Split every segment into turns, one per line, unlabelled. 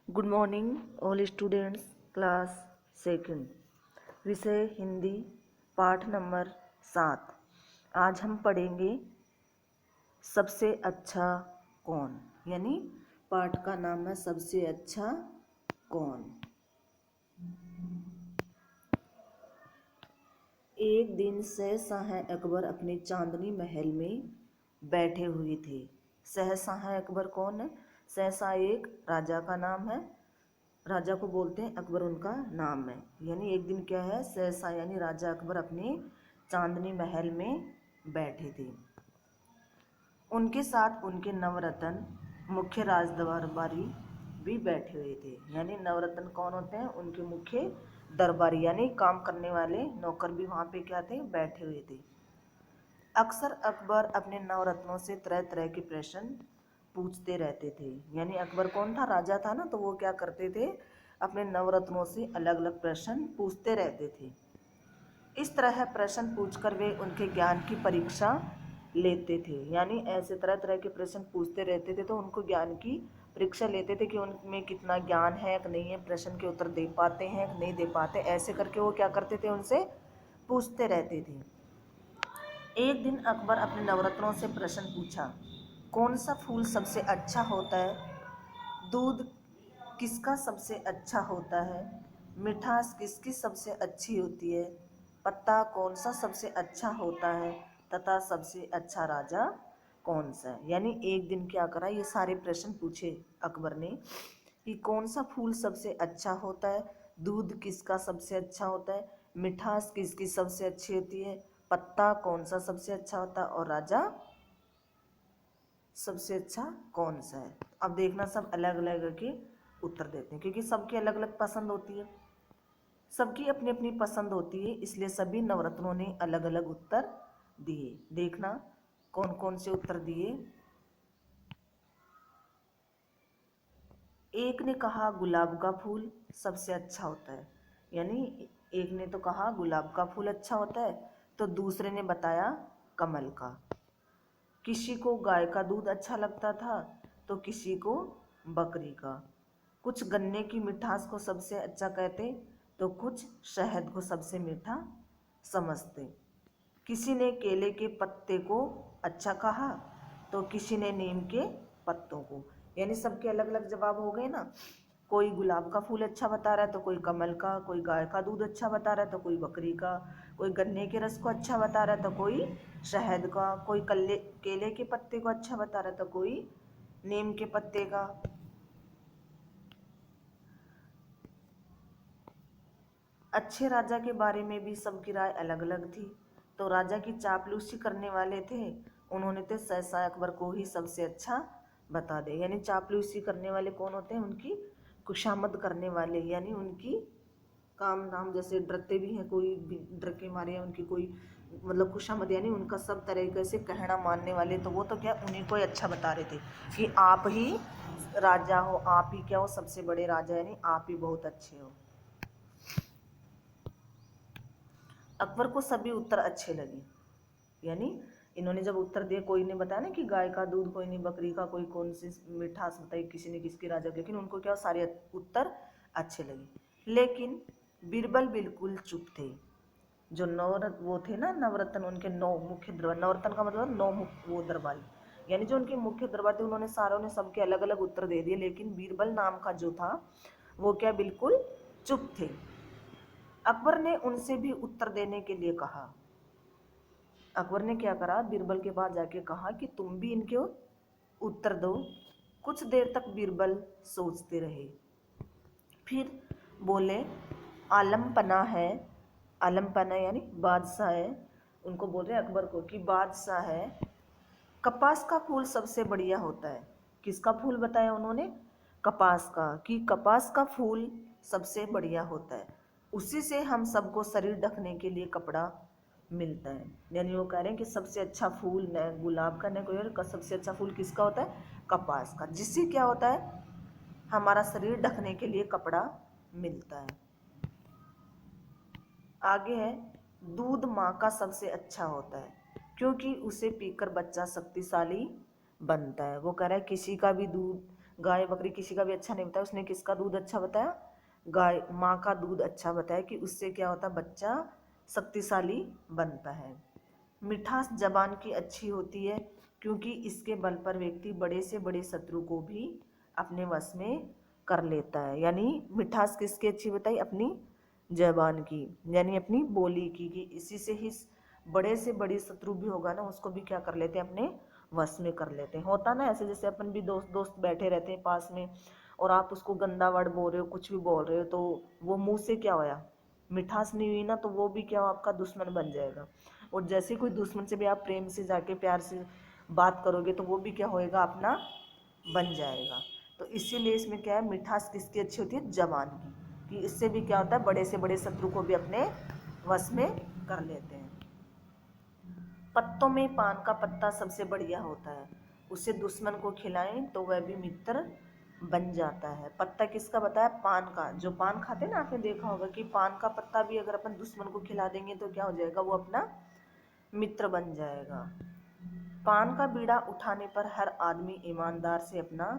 Good morning all students. Class second, विषय हिंदी, पाठ number 7। आज हम पढ़ेंगे सबसे अच्छा कौन, यानी पाठ का नाम है सबसे अच्छा कौन। एक दिन शहंशाह अकबर अपने चांदनी महल में बैठे हुए थे। शहंशाह अकबर कौन है? शहंशाह एक राजा का नाम है, राजा को बोलते हैं, अकबर उनका नाम है। यानी एक दिन क्या है, शहंशाह यानी राजा अकबर अपने चांदनी महल में बैठे थे। उनके साथ उनके नवरत्न मुख्य राजदरबारी भी बैठे हुए थे। यानी नवरत्न कौन होते हैं? उनके मुख्य दरबारी, यानी काम करने वाले नौकर भी वहाँ पे क्या थे? बैठे हुए थे। अक्सर अकबर अपने नवरत्नों से तरह तरह के प्रश्न पूछते रहते थे। यानी अकबर कौन था? राजा था ना, तो वो क्या करते थे? अपने नवरत्नों से अलग अलग प्रश्न पूछते रहते थे। इस तरह प्रश्न पूछकर वे उनके ज्ञान की परीक्षा लेते थे। यानी ऐसे तरह तरह के प्रश्न पूछते रहते थे तो उनको ज्ञान की परीक्षा लेते थे कि उनमें कितना ज्ञान है कि नहीं है, प्रश्न के उत्तर दे पाते हैं कि नहीं दे पाते। ऐसे करके वो क्या करते थे? उनसे पूछते रहते थे। एक दिन अकबर अपने नवरत्नों से प्रश्न पूछा, कौन सा फूल सबसे अच्छा होता है? दूध किसका सबसे अच्छा होता है? मिठास किसकी सबसे अच्छी होती है? पत्ता कौन सा सबसे अच्छा होता है? तथा सबसे अच्छा राजा कौन सा है? यानी एक दिन क्या करा, ये सारे प्रश्न पूछे अकबर ने कि कौन सा फूल सबसे अच्छा होता है, दूध किसका सबसे अच्छा होता है, मिठास किसकी सबसे अच्छी होती है, पत्ता कौन सा सबसे अच्छा होता है, और राजा सबसे अच्छा कौन सा है। अब देखना, सब अलग अलग के उत्तर देते हैं क्योंकि सबकी अलग अलग पसंद होती है, सबकी अपनी अपनी पसंद होती है, इसलिए सभी नवरत्नों ने अलग अलग उत्तर दिए। देखना कौन कौन से उत्तर दिए। एक ने कहा गुलाब का फूल सबसे अच्छा होता है। यानी एक ने तो कहा गुलाब का फूल अच्छा होता है, तो दूसरे ने बताया कमल का। किसी को गाय का दूध अच्छा लगता था तो किसी को बकरी का। कुछ गन्ने की मिठास को सबसे अच्छा कहते तो कुछ शहद को सबसे मीठा समझते। किसी ने केले के पत्ते को अच्छा कहा तो किसी ने नीम के पत्तों को। यानी सबके अलग अलग जवाब हो गए ना। कोई गुलाब का फूल अच्छा बता रहा है तो कोई कमल का, कोई गाय का दूध अच्छा बता रहा है तो कोई बकरी का, कोई गन्ने के रस को अच्छा बता रहा है तो कोई शहद का, कोई केले के पत्ते को अच्छा बता रहा है तो कोई नीम के पत्ते का। अच्छे राजा के बारे में भी सबकी राय अलग अलग थी। तो राजा की चापलूसी करने वाले थे, उन्होंने तो शहंशाह अकबर को ही सबसे अच्छा बता दे। यानी चापलूसी करने वाले कौन होते हैं? उनकी खुशामद करने वाले, यानी उनकी काम नाम, जैसे डरते भी हैं, कोई भी डर के मारे या उनकी कोई मतलब खुशामद, यानी उनका सब तरीके से कहना मानने वाले, तो वो तो क्या उन्हीं को ही अच्छा बता रहे थे कि आप ही राजा हो, आप ही क्या हो सबसे बड़े राजा, यानी आप ही बहुत अच्छे हो। अकबर को सभी उत्तर अच्छे लगे। यानी इन्होंने जब उत्तर दिए, कोई ने बताया ना कि गाय का दूध, कोई ने बकरी का, कोई कौन सी मिठास बताई, किसी ने किसकी राजा, लेकिन उनको क्या सारे उत्तर अच्छे लगे। लेकिन बीरबल बिल्कुल चुप थे। जो नवरत्न वो थे ना, नवरत्न, उनके 9 मुख्य दरबार, नवरत्न का मतलब 9 वो दरबारी, यानी जो उनके मुख्य दरबार थे, उन्होंने सारों ने सबके अलग अलग उत्तर दे दिए, लेकिन बीरबल नाम का जो था वो क्या बिल्कुल चुप थे। अकबर ने उनसे भी उत्तर देने के लिए कहा। अकबर ने क्या करा, बीरबल के पास जाके कहा कि तुम भी इनके उत्तर दो। कुछ देर तक बीरबल सोचते रहे, फिर बोले, आलमपना है, आलमपना यानी बादशाह है, उनको बोल रहे अकबर को कि बादशाह है, कपास का फूल सबसे बढ़िया होता है। किसका फूल बताया उन्होंने? कपास का, कि कपास का फूल सबसे बढ़िया होता है, उसी से हम सबको शरीर ढकने के लिए कपड़ा मिलता है। यानी वो कह रहे हैं कि सबसे अच्छा फूल न गुलाब का न कोई और का, सबसे अच्छा फूल किसका होता है? कपास का, जिससे क्या होता है? हमारा शरीर ढकने के लिए कपड़ा मिलता है। आगे है, दूध माँ का सबसे अच्छा होता है क्योंकि उसे पीकर बच्चा शक्तिशाली बनता है। वो कह रहा है किसी का भी दूध गाय बकरी किसी का भी अच्छा नहीं बताया, उसने किसका दूध अच्छा बताया? गाय माँ का दूध अच्छा बताया कि उससे क्या होता है, बच्चा शक्तिशाली बनता है। मिठास जबान की अच्छी होती है क्योंकि इसके बल पर व्यक्ति बड़े से बड़े शत्रु को भी अपने वश में कर लेता है। यानी मिठास किसकी अच्छी बताई? अपनी जबान की, यानी अपनी बोली की, कि इसी से ही बड़े से बड़ी शत्रु भी होगा ना, उसको भी क्या कर लेते हैं, अपने वश में कर लेते हैं। होता ना ऐसे, जैसे अपन भी दोस्त दोस्त बैठे रहते हैं पास में और आप उसको गंदा वर्ड बोल रहे हो, कुछ भी बोल रहे हो, तो वो मुंह से क्या होया, मिठास नहीं हुई ना, तो वो भी क्या हो, आपका दुश्मन बन जाएगा। और जैसे कोई दुश्मन से भी आप प्रेम से जाके प्यार से बात करोगे तो वो भी क्या होएगा, अपना बन जाएगा। तो इसीलिए इसमें क्या है, मिठास किसकी अच्छी होती है? जबान की, कि इससे भी क्या होता है, बड़े से बड़े शत्रु को भी अपने वश में कर लेते हैं। पत्तों में पान का पत्ता सबसे बढ़िया होता है, उसे दुश्मन को खिलाएं तो वह भी मित्र बन जाता है। पत्ता किसका बताया? पान का। जो पान खाते ना, आपने देखा होगा कि पान का पत्ता भी अगर अपन दुश्मन को खिला देंगे तो क्या हो जाएगा, वो अपना मित्र बन जाएगा। पान का बीड़ा उठाने पर हर आदमी ईमानदार से अपना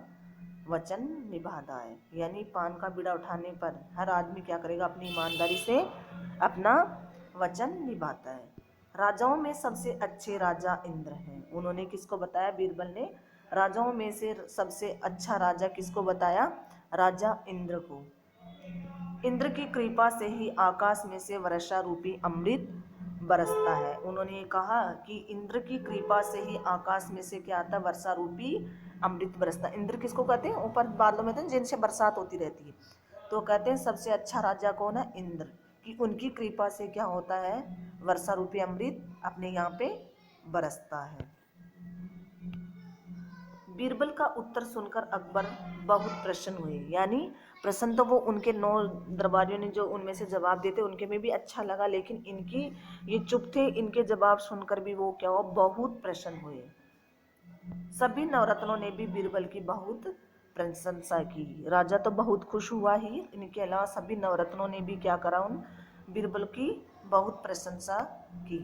वचन निभाता है। यानी पान का बीड़ा उठाने पर हर आदमी क्या करेगा, अपनी ईमानदारी से अपना वचन निभाता है। राजाओं में सबसे अच्छे राजा इंद्र हैं। उन्होंने किसको बताया? बीरबल ने राजाओं में से सबसे अच्छा राजा किसको बताया? राजा इंद्र को। इंद्र की कृपा से ही आकाश में से वर्षा रूपी अमृत बरसता है। उन्होंने कहा कि इंद्र की कृपा से ही आकाश में से क्या आता है, वर्षा रूपी अमृत बरसता। इंद्र किसको कहते हैं? ऊपर बादलों में तो जिनसे बरसात होती रहती है, तो कहते हैं सबसे अच्छा राजा कौन है? इंद्र, कि उनकी कृपा से क्या होता है, वर्षा रूपी अमृत अपने यहाँ पे बरसता है। बीरबल का उत्तर सुनकर अकबर बहुत प्रसन्न हुए। यानी प्रसन्न तो वो उनके 9 दरबारियों ने जो उनमें से जवाब देते उनके में भी अच्छा लगा, लेकिन इनकी ये चुप थे, इनके जवाब सुनकर भी वो क्या हुआ, बहुत प्रसन्न हुए। सभी नवरत्नों ने भी बीरबल की बहुत प्रशंसा की। राजा तो बहुत खुश हुआ ही, इनके अलावा सभी नवरत्नों ने भी क्या करा, उन बीरबल की बहुत प्रशंसा की।